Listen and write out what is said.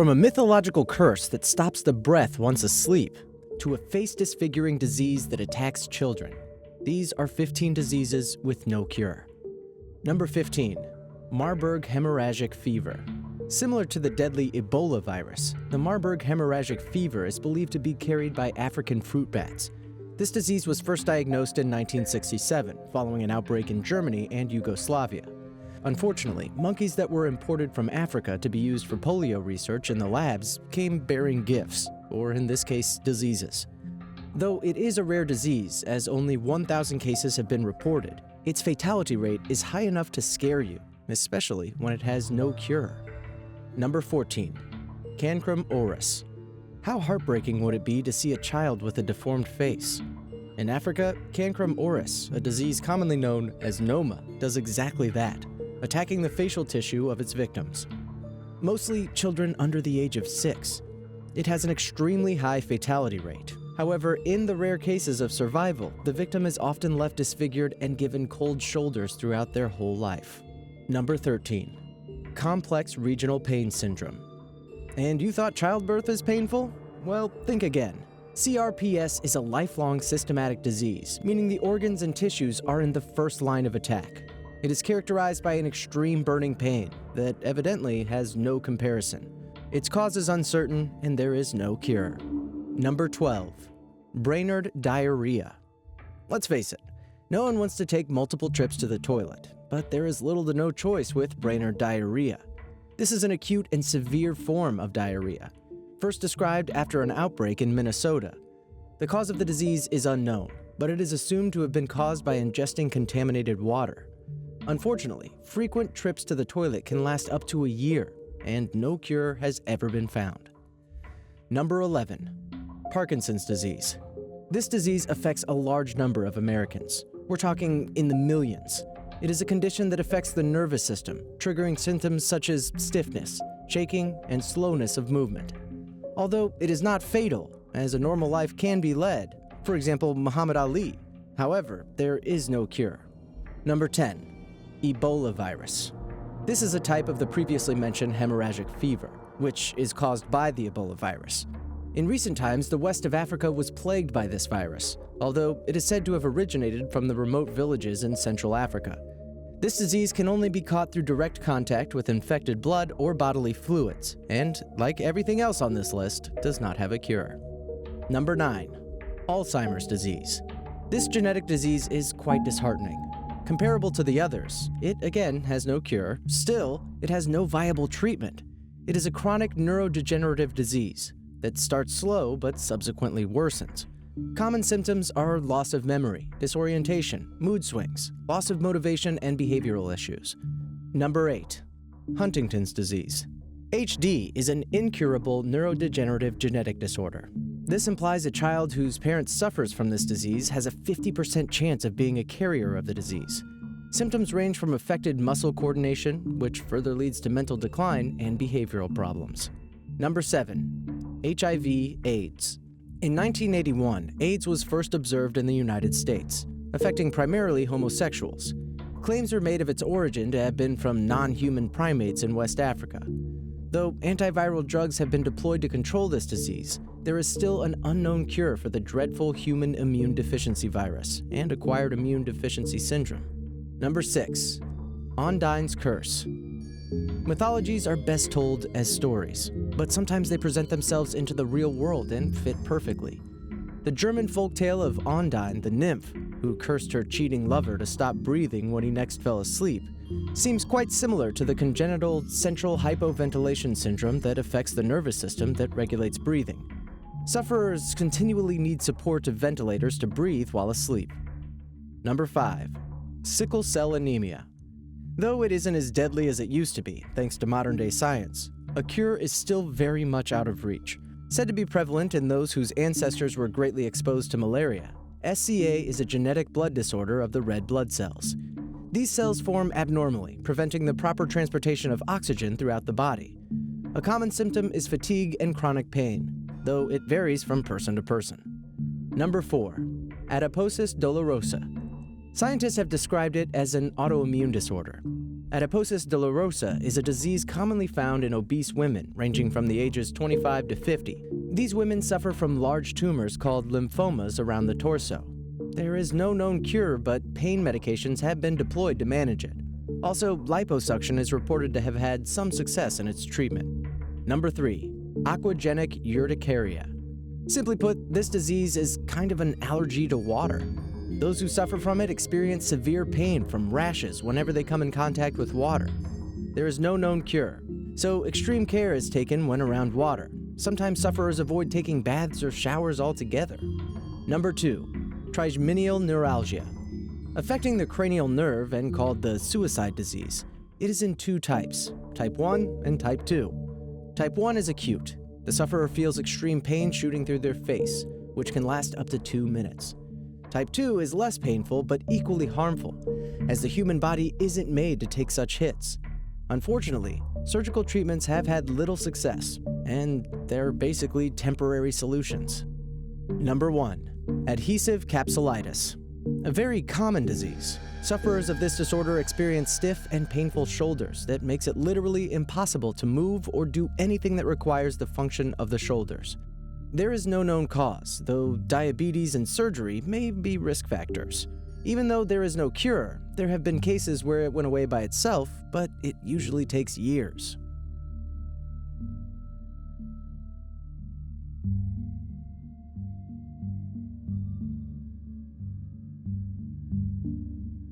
From a mythological curse that stops the breath once asleep, to a face-disfiguring disease that attacks children, these are 15 diseases with no cure. Number 15. Marburg hemorrhagic fever. Similar to the deadly Ebola virus, the Marburg hemorrhagic fever is believed to be carried by African fruit bats. This disease was first diagnosed in 1967, following an outbreak in Germany and Yugoslavia. Unfortunately, monkeys that were imported from Africa to be used for polio research in the labs came bearing gifts, or in this case, diseases. Though it is a rare disease, as only 1,000 cases have been reported, its fatality rate is high enough to scare you, especially when it has no cure. Number 14. Cancro Morris. How heartbreaking would it be to see a child with a deformed face? In Africa, Cancro Morris, a disease commonly known as Noma, does exactly that, attacking the facial tissue of its victims. Mostly children under the age of 6. It has an extremely high fatality rate. However, in the rare cases of survival, the victim is often left disfigured and given cold shoulders throughout their whole life. Number 13. Complex regional pain syndrome. And you thought childbirth is painful? Well, think again. CRPS is a lifelong systematic disease, meaning the organs and tissues are in the first line of attack. It is characterized by an extreme burning pain that evidently has no comparison. Its cause is uncertain, and there is no cure. Number 12. Brainerd diarrhea. Let's face it, no one wants to take multiple trips to the toilet, but there is little to no choice with Brainerd diarrhea. This is an acute and severe form of diarrhea, first described after an outbreak in Minnesota. The cause of the disease is unknown, but it is assumed to have been caused by ingesting contaminated water. Unfortunately, frequent trips to the toilet can last up to a year, and no cure has ever been found. Number 11. Parkinson's disease. This disease affects a large number of Americans. We're talking in the millions. It is a condition that affects the nervous system, triggering symptoms such as stiffness, shaking, and slowness of movement. Although it is not fatal, as a normal life can be led, for example, Muhammad Ali. However, there is no cure. Number 10. Ebola virus. This is a type of the previously mentioned hemorrhagic fever, which is caused by the Ebola virus. In recent times, the west of Africa was plagued by this virus, although it is said to have originated from the remote villages in Central Africa. This disease can only be caught through direct contact with infected blood or bodily fluids, and, like everything else on this list, does not have a cure. Number 9. Alzheimer's disease. This genetic disease is quite disheartening. Comparable to the others, it again has no cure. Still, it has no viable treatment. It is a chronic neurodegenerative disease that starts slow but subsequently worsens. Common symptoms are loss of memory, disorientation, mood swings, loss of motivation, and behavioral issues. Number 8. Huntington's Disease. HD is an incurable neurodegenerative genetic disorder. This implies a child whose parent suffers from this disease has a 50% chance of being a carrier of the disease. Symptoms range from affected muscle coordination, which further leads to mental decline and behavioral problems. Number 7. HIV/AIDS. In 1981, AIDS was first observed in the United States, affecting primarily homosexuals. Claims are made of its origin to have been from non-human primates in West Africa. Though antiviral drugs have been deployed to control this disease, there is still an unknown cure for the dreadful human immune deficiency virus and acquired immune deficiency syndrome. Number 6. Ondines Curse. Mythologies are best told as stories, but sometimes they present themselves into the real world and fit perfectly. The German folktale of Ondine, the nymph, who cursed her cheating lover to stop breathing when he next fell asleep, seems quite similar to the congenital central hypoventilation syndrome that affects the nervous system that regulates breathing. Sufferers continually need support of ventilators to breathe while asleep. Number 5. Sicklecell Anemia. Though it isn't as deadly as it used to be, thanks to modern-day science, a cure is still very much out of reach. Said to be prevalent in those whose ancestors were greatly exposed to malaria, SCA is a genetic blood disorder of the red blood cells. These cells form abnormally, preventing the proper transportation of oxygen throughout the body. A common symptom is fatigue and chronic pain, though it varies from person to person. Number 4. Adiposis dolorosa. Scientists have described it as an autoimmune disorder. Adiposis dolorosa is a disease commonly found in obese women ranging from the ages 25 to 50. These women suffer from large tumors called lymphomas around the torso. There is no known cure, but pain medications have been deployed to manage it. Also, liposuction is reported to have had some success in its treatment. Number 3. Aquagenic Urticaria. Simply put, this disease is kind of an allergy to water. Those who suffer from it experience severe pain from rashes whenever they come in contact with water. There is no known cure, so extreme care is taken when around water. Sometimes sufferers avoid taking baths or showers altogether. Number 2. Trigeminal neuralgia. Affecting the cranial nerve and called the suicide disease. It is in 2 types, type 1 and type 2. Type 1 is acute. The sufferer feels extreme pain shooting through their face, which can last up to 2 minutes. Type 2 is less painful but equally harmful, as the human body isn't made to take such hits. Unfortunately, surgical treatments have had little success, and they're basically temporary solutions. Number 1. Adhesive Capsulitis. A very common disease. Sufferers of this disorder experience stiff and painful shoulders that makes it literally impossible to move or do anything that requires the function of the shoulders. There is no known cause, though diabetes and surgery may be risk factors. Even though there is no cure, there have been cases where it went away by itself, but it usually takes years.